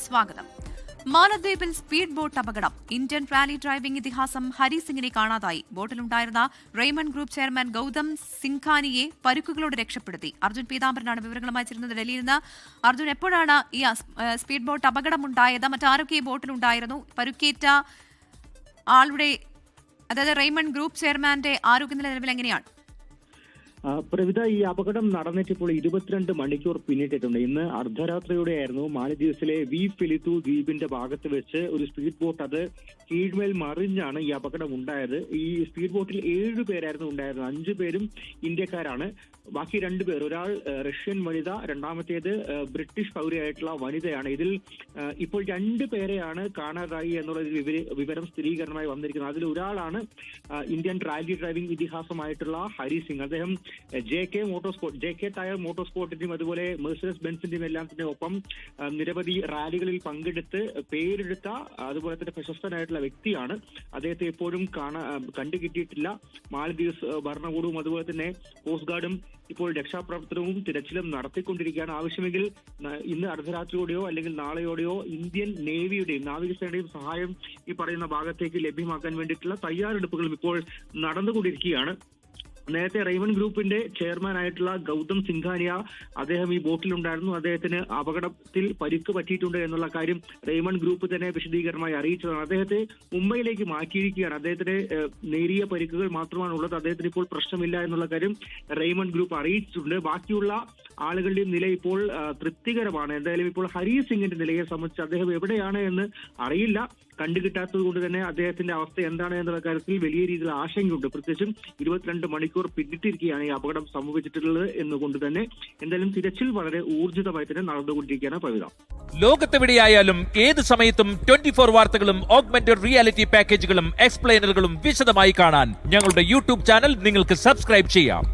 സ്വാഗതം. മാലദ്വീപിൽ speed boat അപകടം. Indian rally driving ഇതിഹാസം ഹരി സിംഗിനെ കാണാതായി. ബോട്ടിലുണ്ടായിരുന്ന റെയ്മണ്ട് ഗ്രൂപ്പ് ചെയർമാൻ ഗൌതം സിംഘാനിയെ പരുക്കുകളോട് രക്ഷപ്പെടുത്തി. അർജുൻ പീതാംബരനാണ് വിവരങ്ങളുമായി ചേരുന്നത് ഡൽഹിയിൽ നിന്ന്. അർജുൻ, എപ്പോഴാണ് ഈ സ്പീഡ് ബോട്ട് അപകടമുണ്ടായത്? മറ്റാരൊക്കെ ഈ ബോട്ടിലുണ്ടായിരുന്നു? പരുക്കേറ്റ ആളുടെ, അതായത് റെയ്മണ്ട് ഗ്രൂപ്പ് ചെയർമാന്റെ ആരോഗ്യനില നിലവിൽ എങ്ങനെയാണ്? പ്രവിധ, ഈ അപകടം നടന്നിട്ട് ഇപ്പോൾ 22 മണിക്കൂർ പിന്നിട്ടിട്ടുണ്ട്. ഇന്ന് അർദ്ധരാത്രിയോടെയായിരുന്നു മാലദ്വീപ്സിലെ വി ഫിലിത്തു ദ്വീപിന്റെ ഭാഗത്ത് വെച്ച് ഒരു സ്പീഡ് ബോട്ട് അത് കീഴ്മേൽ മറിഞ്ഞാണ് ഈ അപകടം ഉണ്ടായത്. ഈ സ്പീഡ് ബോട്ടിൽ 7 പേരായിരുന്നു ഉണ്ടായിരുന്നത്. 5 പേരും ഇന്ത്യക്കാരാണ്. ബാക്കി 2 പേർ, ഒരാൾ റഷ്യൻ വനിത, രണ്ടാമത്തേത് ബ്രിട്ടീഷ് പൗരയായിട്ടുള്ള വനിതയാണ്. ഇതിൽ ഇപ്പോൾ 2 പേരെയാണ് കാണാതായി എന്നുള്ള വിവരം സ്ഥിരീകരണമായി വന്നിരിക്കുന്നത്. അതിൽ ഒരാളാണ് ഇന്ത്യൻ റാലി ഡ്രൈവിംഗ് ഇതിഹാസമായിട്ടുള്ള ഹരി സിംഗ്. അദ്ദേഹം ജെ കെ ടയർ മോട്ടോർസ്പോർട്ടിന്റെയും അതുപോലെ മെഴ്സീഡസ് ബെൻസിന്റെയും എല്ലാം തന്നെ ഒപ്പം നിരവധി റാലികളിൽ പങ്കെടുത്ത് പേരെടുത്ത അതുപോലെ തന്നെ പ്രശസ്തനായിട്ടുള്ള വ്യക്തിയാണ്. അദ്ദേഹത്തെ എപ്പോഴും കണ്ടുകിട്ടിയിട്ടില്ല. മാലദ്വീപ്സ് ഭരണകൂടവും അതുപോലെ തന്നെ കോസ്റ്റ് ഗാർഡും ഇപ്പോൾ രക്ഷാപ്രവർത്തനവും തിരച്ചിലും നടത്തിക്കൊണ്ടിരിക്കുകയാണ്. ആവശ്യമെങ്കിൽ ഇന്ന് അർദ്ധരാത്രിയോടെയോ അല്ലെങ്കിൽ നാളെയോടെയോ ഇന്ത്യൻ നേവിയുടെയും നാവികസേനയുടെയും സഹായം ഈ പറയുന്ന ഭാഗത്തേക്ക് ലഭ്യമാക്കാൻ വേണ്ടിയിട്ടുള്ള തയ്യാറെടുപ്പുകളും ഇപ്പോൾ നടന്നുകൊണ്ടിരിക്കുകയാണ്. നേരത്തെ റെയ്മണ്ട് ഗ്രൂപ്പിന്റെ ചെയർമാൻ ആയിട്ടുള്ള ഗൗതം സിംഘാനിയ, അദ്ദേഹം ഈ ബോട്ടിലുണ്ടായിരുന്നു. അദ്ദേഹത്തിന് അപകടത്തിൽ പരിക്ക് പറ്റിയിട്ടുണ്ട് എന്നുള്ള കാര്യം റെയ്മണ്ട് ഗ്രൂപ്പ് തന്നെ വിശദീകരണമായി അറിയിച്ചതാണ്. അദ്ദേഹത്തെ മുംബൈയിലേക്ക് മാറ്റിയിരിക്കുകയാണ്. അദ്ദേഹത്തിന് നേരിയ പരിക്കുകൾ മാത്രമാണ് ഉള്ളത്. അദ്ദേഹത്തിന് ഇപ്പോൾ പ്രശ്നമില്ല എന്നുള്ള കാര്യം റെയ്മണ്ട് ഗ്രൂപ്പ് അറിയിച്ചിട്ടുണ്ട്. ബാക്കിയുള്ള ആളുകളുടെയും നില ഇപ്പോൾ തൃപ്തികരമാണ്. എന്തായാലും ഇപ്പോൾ ഹരി സിംഗിന്റെ നിലയെ സംബന്ധിച്ച് അദ്ദേഹം എവിടെയാണ് എന്ന് അറിയില്ല. കണ്ടുകിട്ടാത്തത് കൊണ്ട് തന്നെ അദ്ദേഹത്തിന്റെ അവസ്ഥ എന്താണ് എന്നുള്ള കാര്യത്തിൽ വലിയ രീതിയിൽ ആശങ്കയുണ്ട്. പ്രത്യേകിച്ചും 22 മണിക്കൂർ പിന്നിട്ടിരിക്കുകയാണ് ഈ അപകടം സംഭവിച്ചിട്ടുള്ളത് എന്നുകൊണ്ട് തന്നെ എന്തായാലും തിരച്ചിൽ വളരെ ഊർജിതമായി തന്നെ നടന്നുകൊണ്ടിരിക്കുകയാണ്. പ്രവിധ, ലോകത്തെവിടെയായാലും ഏത് സമയത്തും 24 വാർത്തകളും ഓഗ്മെന്റഡ് റിയാലിറ്റി പാക്കേജുകളും എക്സ്പ്ലെയിനറുകളും വിശദമായി കാണാൻ ഞങ്ങളുടെ യൂട്യൂബ് ചാനൽ നിങ്ങൾക്ക് സബ്സ്ക്രൈബ് ചെയ്യാം.